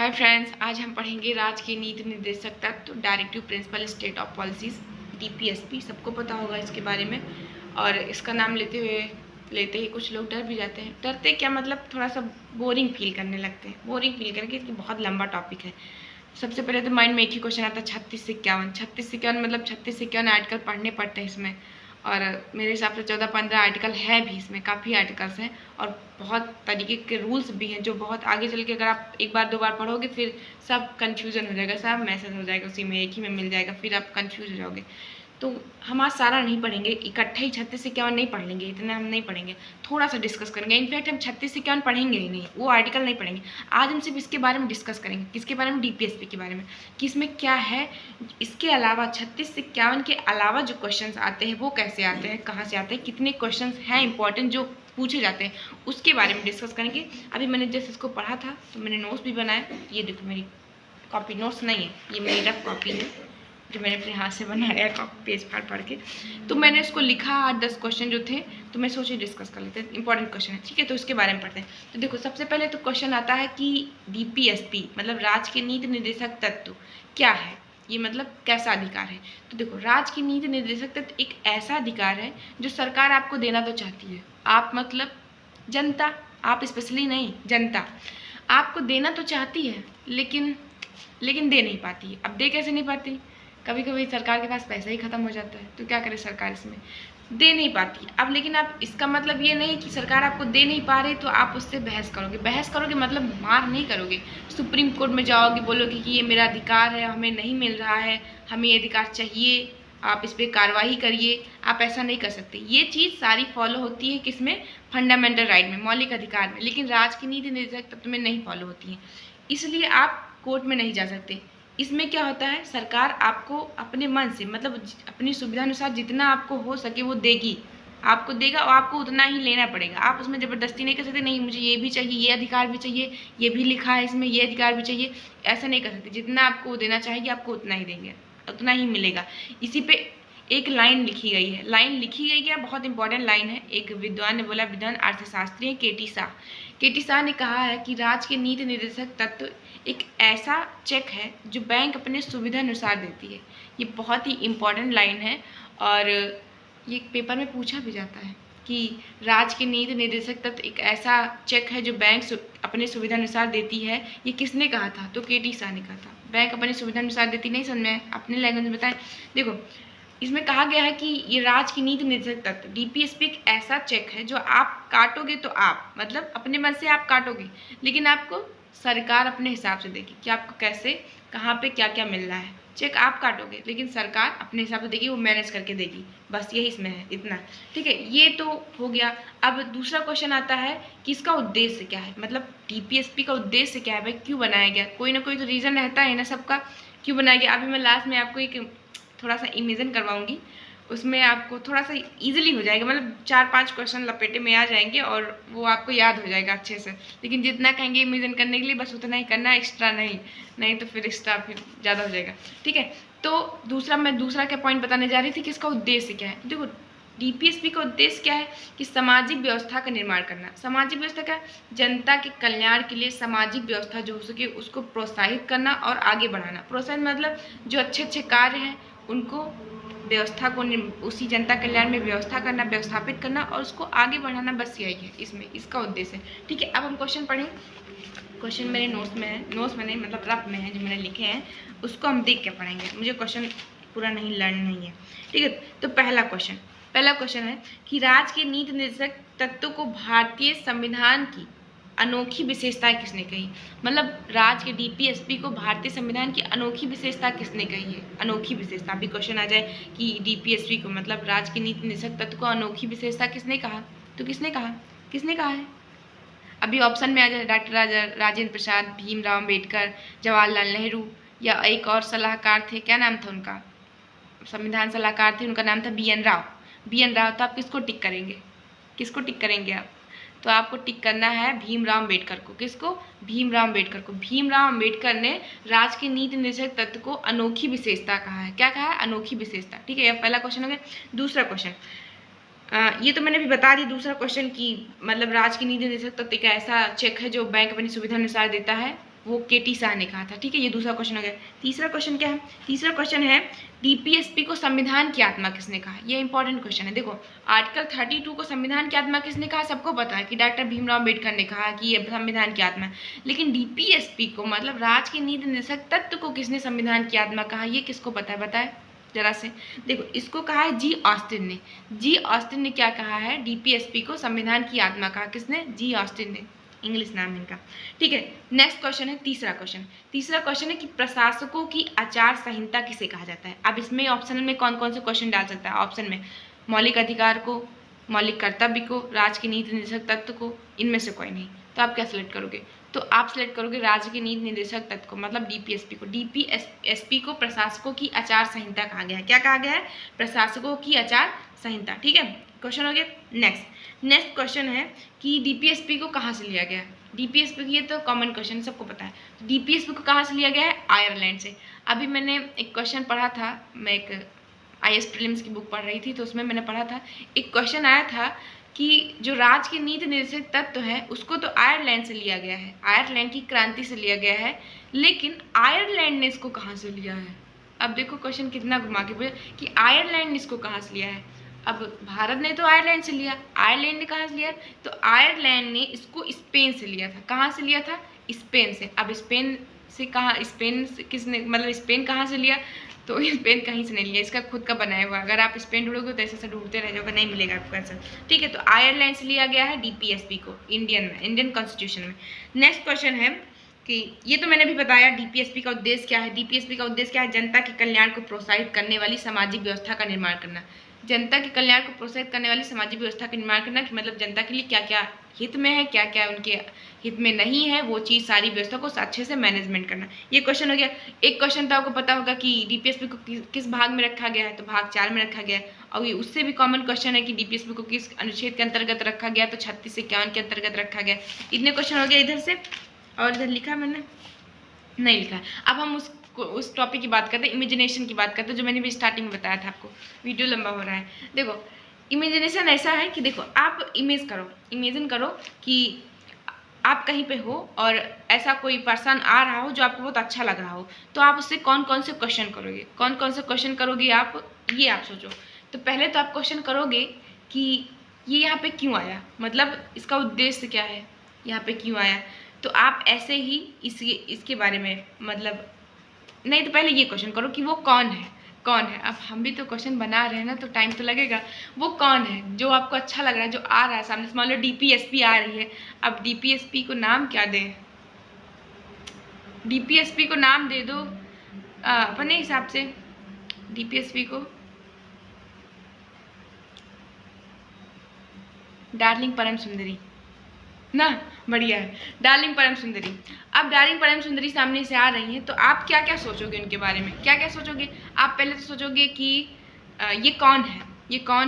Hi friends, आज हम पढ़ेंगे राज्य के नीति निर्देशक तत्व directive principle state of policies DPSP. सबको पता होगा इसके बारे में। और इसका नाम लेते ही कुछ लोग डर भी जाते हैं। डरते क्या मतलब थोड़ा सा बोरिंग फील करने लगते हैं। बोरिंग फील करके इसकी बहुत लंबा टॉपिक है। सबसे पहले तो माइंड में एक ही क्वेश्चन आता है 36 से 51। 36 से 51 मतलब 36 से 51 आर्टिकल पढ़ने पड़ते हैं इसमें। और मेरे हिसाब से 14-15 आर्टिकल है भी इसमें, काफ़ी आर्टिकल्स हैं और बहुत तरीके के रूल्स भी हैं जो बहुत आगे चल के अगर आप एक बार दो बार पढ़ोगे फिर सब कन्फ्यूजन हो जाएगा, सब मैसेज हो जाएगा, उसी में एक ही में मिल जाएगा, फिर आप कन्फ्यूज हो जाओगे। तो हम आज सारा नहीं पढ़ेंगे, इकट्ठे ही 36 से 51 नहीं पढ़ लेंगे, इतना हम नहीं पढ़ेंगे, थोड़ा सा डिस्कस करेंगे। इनफैक्ट हम 36 से 51 पढ़ेंगे ही नहीं, वो आर्टिकल नहीं पढ़ेंगे। आज हम सिर्फ इसके बारे में डिस्कस करेंगे। किसके बारे में? डीपीएसपी के बारे में, कि इसमें क्या है। इसके अलावा 36 से 51 के अलावा जो क्वेश्चन आते हैं वो कैसे आते हैं, कहाँ से आते हैं, कितने क्वेश्चन हैं इंपॉर्टेंट जो पूछे जाते हैं, उसके बारे में डिस्कस करेंगे। अभी मैंने जैसे इसको पढ़ा था तो मैंने नोट्स भी बनाए। ये देखो मेरी कॉपी, नोट्स नहीं है, ये मेरी रफ कॉपी है जो मैंने अपने हाथ से बनाया कॉपी पेज फाड़ के। तो मैंने इसको लिखा 8-10 क्वेश्चन जो थे, तो मैं सोचे डिस्कस कर लेते हैं। इंपॉर्टेंट क्वेश्चन है, ठीक है, तो इसके बारे में पढ़ते हैं। तो देखो सबसे पहले तो क्वेश्चन आता है कि डीपीएसपी मतलब राज्य के नीति निर्देशक तत्व क्या है, ये मतलब कैसा अधिकार है। तो देखो राज्य की नीति निर्देशक तत्व एक ऐसा अधिकार है जो सरकार आपको देना तो चाहती है। आप मतलब जनता, आप स्पेशली नहीं, जनता आपको देना तो चाहती है लेकिन दे नहीं पाती है। अब दे कैसे नहीं पाती? कभी कभी सरकार के पास पैसा ही खत्म हो जाता है, तो क्या करे सरकार, इसमें दे नहीं पाती। अब लेकिन आप, इसका मतलब ये नहीं कि सरकार आपको दे नहीं पा रही तो आप उससे बहस करोगे मतलब मार नहीं करोगे, सुप्रीम कोर्ट में जाओगे, बोलोगे कि ये मेरा अधिकार है, हमें नहीं मिल रहा है, हमें ये अधिकार चाहिए, आप इस पर कार्रवाई करिए। आप ऐसा नहीं कर सकते। ये चीज़ सारी फॉलो होती है किसमें? फंडामेंटल राइट में, मौलिक अधिकार में, लेकिन राज्य की नीति निर्देशक तत्व में नहीं फॉलो होती है। इसलिए आप कोर्ट में नहीं जा सकते। इसमें क्या होता है, सरकार आपको अपने मन से मतलब अपनी सुविधा अनुसार जितना आपको हो सके वो देगी, आपको देगा और आपको उतना ही लेना पड़ेगा। आप उसमें ज़बरदस्ती नहीं कर सकते, नहीं मुझे ये भी चाहिए, ये अधिकार भी चाहिए, ये भी लिखा है इसमें, ये अधिकार भी चाहिए, ऐसा नहीं कर सकते। जितना आपको देना चाहिए आपको उतना ही देंगे, उतना ही मिलेगा। इसी पे एक लाइन लिखी गई है, बहुत इंपॉर्टेंट लाइन है। एक विद्वान ने बोला, विद्वान अर्थशास्त्री केटी शाह ने कहा है कि राज्य के नीति निर्देशक तत्व एक ऐसा चेक है जो बैंक अपने सुविधा अनुसार देती है। ये बहुत ही इम्पॉर्टेंट लाइन है और ये पेपर में पूछा भी जाता है कि राज्य के नीति निर्देशक तत्व एक ऐसा चेक है जो बैंक अपने सुविधा अनुसार देती है। ये किसने कहा था? तो केटी शाह ने कहा था। बैंक अपनी सुविधा अनुसार देती, नहीं समझ में, अपने लैंग्वेज में बताएं। देखो इसमें कहा गया है कि ये राज्य की नीति निर्देशक तत्व डीपीएसपी एक ऐसा चेक है जो आप काटोगे तो आप मतलब अपने मन से आप काटोगे, लेकिन आपको सरकार अपने हिसाब से देगी कि आपको कैसे, कहाँ पे क्या क्या मिल रहा है। चेक आप काटोगे लेकिन सरकार अपने हिसाब से देगी, वो मैनेज करके देगी। बस यही इसमें है, इतना, ठीक है। ये तो हो गया। अब दूसरा क्वेश्चन आता है कि इसका उद्देश्य क्या है, मतलब डीपीएसपी का उद्देश्य क्या है, भाई क्यों बनाया गया? कोई ना कोई तो रीज़न रहता है ना सबका, क्यों बनाया गया। अभी मैं लास्ट में आपको एक थोड़ा सा इमेजिन करवाऊंगी, उसमें आपको थोड़ा सा इजीली हो जाएगा, मतलब 4-5 क्वेश्चन लपेटे में आ जाएंगे और वो आपको याद हो जाएगा अच्छे से। लेकिन जितना कहेंगे इमेजिन करने के लिए बस उतना ही करना, एक्स्ट्रा नहीं तो फिर एक्स्ट्रा फिर ज़्यादा हो जाएगा, ठीक है। तो दूसरा क्या पॉइंट बताने जा रही थी कि इसका उद्देश्य क्या है। देखो डीपीएसपी का उद्देश्य क्या है कि सामाजिक व्यवस्था का निर्माण करना। सामाजिक व्यवस्था क्या? जनता के कल्याण के लिए सामाजिक व्यवस्था जो हो सके उसको प्रोत्साहित करना और आगे बढ़ाना। प्रोत्साहित मतलब जो अच्छे कार्य हैं उनको, व्यवस्था को उसी जनता कल्याण में व्यवस्था करना, व्यवस्थापित करना और उसको आगे बढ़ाना, बस यही है इसमें इसका उद्देश्य है, ठीक है। अब हम क्वेश्चन पढ़ें। क्वेश्चन मेरे नोट्स में है, नोट्स में नहीं मतलब रफ में है, जो मैंने लिखे हैं उसको हम देख के पढ़ेंगे। मुझे क्वेश्चन पूरा नहीं लर्न नहीं है, ठीक है। तो पहला क्वेश्चन है कि राज्य के नीति निर्देशक तत्वों को भारतीय संविधान की अनोखी विशेषता किसने कही। मतलब राज्य के डीपीएसपी को भारतीय संविधान की अनोखी विशेषता किसने कही है। अनोखी विशेषता, अभी क्वेश्चन आ जाए कि डीपीएसपी को मतलब राज्य के नीति निर्देशक तत्व को अनोखी विशेषता किसने कहा, तो किसने कहा है। अभी ऑप्शन में आ जाए डॉक्टर राजेंद्र प्रसाद, भीमराव अम्बेडकर, जवाहरलाल नेहरू, या एक और सलाहकार थे, क्या नाम था उनका, संविधान सलाहकार थे, उनका नाम था बी एन राव। तो आप किसको टिक करेंगे आप? तो आपको टिक करना है भीमराव अम्बेडकर को। किसको? भीमराव अम्बेडकर को। भीमराव अम्बेडकर ने राज्य के नीति निर्देशक तत्व को अनोखी विशेषता कहा है। क्या कहा है? अनोखी विशेषता, ठीक है। यह पहला क्वेश्चन हो गया। दूसरा क्वेश्चन, ये तो मैंने भी बता दी। दूसरा क्वेश्चन की मतलब राज्य की नीति निर्देशक तत्व एक ऐसा चेक है जो बैंक अपनी सुविधा अनुसार देता है। वो केटी शाह ने कहा था। ठीक है, ये दूसरा क्वेश्चन हो गया। तीसरा क्वेश्चन क्या है? तीसरा क्वेश्चन है डीपीएसपी को संविधान की आत्मा किसने कहा? ये इंपॉर्टेंट क्वेश्चन है। देखो, आर्टिकल 32 को संविधान की आत्मा किसने कहा? सबको पता है कि डॉक्टर भीमराव अम्बेडकर ने कहा कि ये संविधान की आत्मा है। लेकिन डीपीएसपी को मतलब राज्य के नीति निर्देशक तत्व को किसने संविधान की आत्मा कहा? ये किसको पता है? बताए जरा से। देखो, इसको कहा है जी ऑस्टिन ने। जी ऑस्टिन ने क्या कहा है? डीपीएसपी को संविधान की आत्मा कहा। किसने? जी ऑस्टिन ने। इंग्लिश नाम है इनका। ठीक है, नेक्स्ट क्वेश्चन है तीसरा क्वेश्चन। तीसरा क्वेश्चन है कि प्रशासकों की आचार संहिता किसे कहा जाता है? अब इसमें ऑप्शन में कौन कौन से क्वेश्चन डाल सकता है? ऑप्शन में मौलिक अधिकार को, मौलिक कर्तव्य को, राज्य के नीति निर्देशक तत्व को, इनमें से कोई नहीं। तो आप क्या सिलेक्ट करोगे? तो आप सिलेक्ट करोगे राज्य के नीति निर्देशक तत्व को, मतलब डीपीएसपी को। डीपीएसपी को प्रशासकों की आचार संहिता कहा गया है। क्या कहा गया है? प्रशासकों की आचार संहिता। ठीक है, क्वेश्चन हो गया। नेक्स्ट क्वेश्चन है कि डीपीएसपी को कहाँ से लिया गया है? डीपीएसपी की, ये तो कॉमन क्वेश्चन सबको पता है। डीपीएसपी को कहाँ से लिया गया है? आयरलैंड से। अभी मैंने एक क्वेश्चन पढ़ा था, मैं एक आईएएस प्रीलिम्स की बुक पढ़ रही थी, तो उसमें मैंने पढ़ा था, एक क्वेश्चन आया था कि जो राज्य के नीति निर्देशक तत्व है उसको तो आयरलैंड से लिया गया है, आयरलैंड की क्रांति से लिया गया है, लेकिन आयरलैंड ने इसको कहाँ से लिया है? अब देखो क्वेश्चन कितना घुमा के बोले कि आयरलैंड ने इसको कहाँ से लिया है। अब भारत ने तो आयरलैंड से लिया, आयरलैंड ने कहाँ से लिया? तो आयरलैंड ने इसको स्पेन से लिया था। कहाँ से लिया था? स्पेन से। अब स्पेन से कहाँ, स्पेन से किसने, मतलब स्पेन कहाँ से लिया? तो स्पेन कहीं से नहीं लिया, इसका खुद का बनाया हुआ। अगर आप स्पेन ढूंढोगे तो ऐसे ढूंढते रह जाओगे, नहीं मिलेगा आपको आंसर। ठीक है, तो आयरलैंड से लिया गया है डीपीएसपी को, इंडियन कॉन्स्टिट्यूशन में। नेक्स्ट क्वेश्चन है कि ये तो मैंने भी बताया, डीपीएसपी का उद्देश्य क्या है? डीपीएसपी का उद्देश्य क्या है? जनता के कल्याण को प्रोत्साहित करने वाली सामाजिक व्यवस्था का निर्माण करना। जनता के कल्याण को प्रोत्साहित करने वाली सामाजिक व्यवस्था का निर्माण करना, कि मतलब जनता के लिए क्या क्या हित में है, क्या क्या उनके हित में नहीं है, वो चीज़ सारी व्यवस्था को अच्छे से मैनेजमेंट करना। ये क्वेश्चन हो गया। एक क्वेश्चन तो आपको पता होगा कि डीपीएसपी को किस भाग में रखा गया है? तो भाग 4 में रखा गया है। और ये उससे भी कॉमन क्वेश्चन है कि डीपीएसपी को किस अनुच्छेद के अंतर्गत रखा गया? तो 36 से 51 के अंतर्गत रखा गया। इतने क्वेश्चन हो गया इधर से। और इधर लिखा मैंने नहीं लिखा। अब हम उस टॉपिक की बात करते हैं, इमेजिनेशन की बात करते हैं, जो मैंने भी स्टार्टिंग में बताया था आपको। वीडियो लंबा हो रहा है। देखो, इमेजिनेशन ऐसा है कि देखो, आप इमेजिन करो कि आप कहीं पे हो और ऐसा कोई पर्सन आ रहा हो जो आपको बहुत अच्छा लग रहा हो, तो आप उससे कौन कौन से क्वेश्चन करोगे? आप ये आप सोचो। तो पहले तो आप क्वेश्चन करोगे कि ये यहाँ पे क्यों आया, मतलब इसका उद्देश्य क्या है, यहाँ पे क्यों आया। तो आप ऐसे ही इसके बारे में, मतलब नहीं, तो पहले ये क्वेश्चन करो कि वो कौन है। अब हम भी तो क्वेश्चन बना रहे हैं ना, तो टाइम तो लगेगा। वो कौन है जो आपको अच्छा लग रहा है, जो आ रहा है सामने? मान लो डीपीएसपी आ रही है। अब डीपीएसपी को नाम क्या दें? डीपीएसपी को नाम दे दो अपने हिसाब से। डीपीएसपी को डार्लिंग परम सुंदरी ना, बढ़िया है, डार्लिंग परम सुंदरी। अब डार्लिंग परम सुंदरी सामने से आ रही हैं, तो आप क्या क्या सोचोगे उनके बारे में? क्या क्या सोचोगे? आप पहले तो सोचोगे कि ये कौन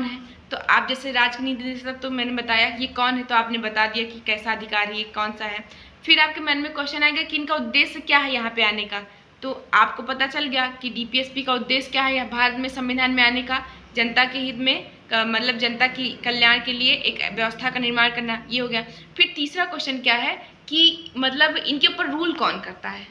है। तो आप जैसे राजनीति निर्देशक, तो मैंने बताया ये कौन है, तो आपने बता दिया कि कैसा अधिकारी, कौन सा है। फिर आपके मन में क्वेश्चन आएगा कि इनका उद्देश्य क्या है यहाँ पे आने का। तो आपको पता चल गया कि डीपीएसपी का उद्देश्य क्या है भारत में संविधान में आने का? जनता के हित में, मतलब जनता की कल्याण के लिए एक व्यवस्था का निर्माण करना। ये हो गया। फिर तीसरा क्वेश्चन क्या है कि मतलब इनके ऊपर रूल कौन करता है?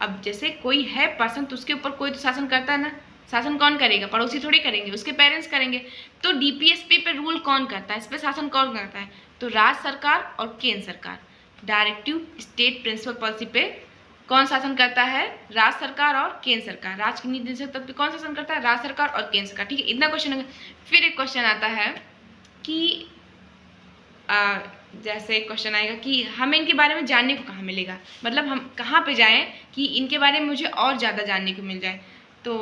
अब जैसे कोई है पर्सन, तो उसके ऊपर कोई तो शासन करता है ना। शासन कौन करेगा? पड़ोसी थोड़ी करेंगे, उसके पेरेंट्स करेंगे। तो डीपीएसपी पे रूल कौन करता है, इस पर शासन कौन करता है? तो राज्य सरकार और केंद्र सरकार। डायरेक्टिव स्टेट प्रिंसिपल पॉलिसी पे कौन शासन करता है? राज्य सरकार और केंद्र सरकार। राज्य के नीति निर्देशक तत्व पे कौन शासन करता है? राज्य सरकार और केंद्र सरकार। ठीक है, इतना क्वेश्चन है। फिर एक क्वेश्चन आता है कि जैसे क्वेश्चन आएगा कि हमें इनके बारे में जानने को कहाँ मिलेगा, मतलब हम कहाँ पे जाएं कि इनके बारे में मुझे और ज़्यादा जानने को मिल जाए। तो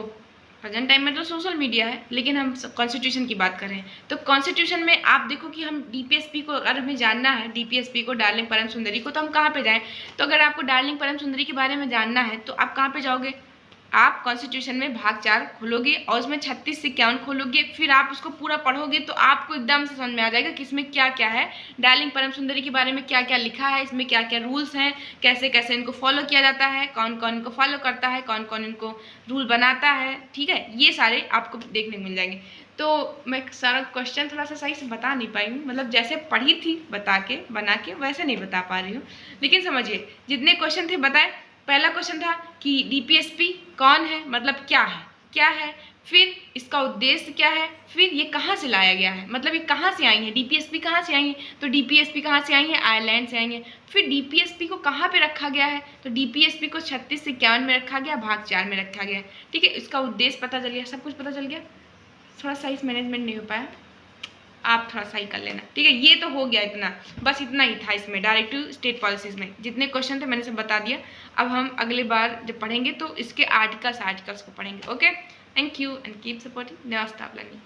प्रेजेंट टाइम में तो सोशल मीडिया है, लेकिन हम कॉन्स्टिट्यूशन की बात करें तो कॉन्स्टिट्यूशन में आप देखो कि हम डीपीएसपी को अगर हमें जानना है, डीपीएसपी को, डार्लिंग परम सुंदरी को, तो हम कहाँ पे जाएं? तो अगर आपको डार्लिंग परम सुंदरी के बारे में जानना है तो आप कहाँ पे जाओगे? आप कॉन्स्टिट्यूशन में भाग 4 खोलोगे और उसमें 36 से 51 खोलोगे। फिर आप उसको पूरा पढ़ोगे तो आपको एकदम से समझ में आ जाएगा कि इसमें क्या क्या है, डार्लिंग परम सुंदरी के बारे में क्या क्या लिखा है, इसमें क्या क्या रूल्स हैं, कैसे कैसे इनको फॉलो किया जाता है, कौन कौन इनको फॉलो करता है, कौन कौन इनको रूल बनाता है। ठीक है, ये सारे आपको देखने को मिल जाएंगे। तो मैं सारा क्वेश्चन थोड़ा सा सही से बता नहीं पाई हूँ, मतलब जैसे पढ़ी थी बना के वैसे नहीं बता पा रही हूँ, लेकिन समझिए जितने क्वेश्चन थे बताए पहला क्वेश्चन था कि डीपीएसपी कौन है, मतलब क्या है, फिर इसका उद्देश्य क्या है, फिर ये कहाँ से लाया गया है, मतलब ये कहाँ से आई है, डीपीएसपी कहाँ से आई है, तो डीपीएसपी कहाँ से आई है, आयरलैंड से आई है। फिर डीपीएसपी को कहाँ पे रखा गया है, तो डीपीएसपी को 36 से 51 में रखा गया, भाग 4 में रखा गया। ठीक है, इसका उद्देश्य पता चल गया, सब कुछ पता चल गया। थोड़ा सा इस मैनेजमेंट नहीं हो पाया, आप थोड़ा सा ही कर लेना। ठीक है, ये तो हो गया, इतना बस इतना ही था इसमें डायरेक्टिव स्टेट पॉलिसीज में जितने क्वेश्चन थे मैंने सब बता दिया। अब हम अगले बार जब पढ़ेंगे तो इसके आर्टिकल्स को पढ़ेंगे। Okay, thank you and keep supporting नवा स्टाफ लर्निंग।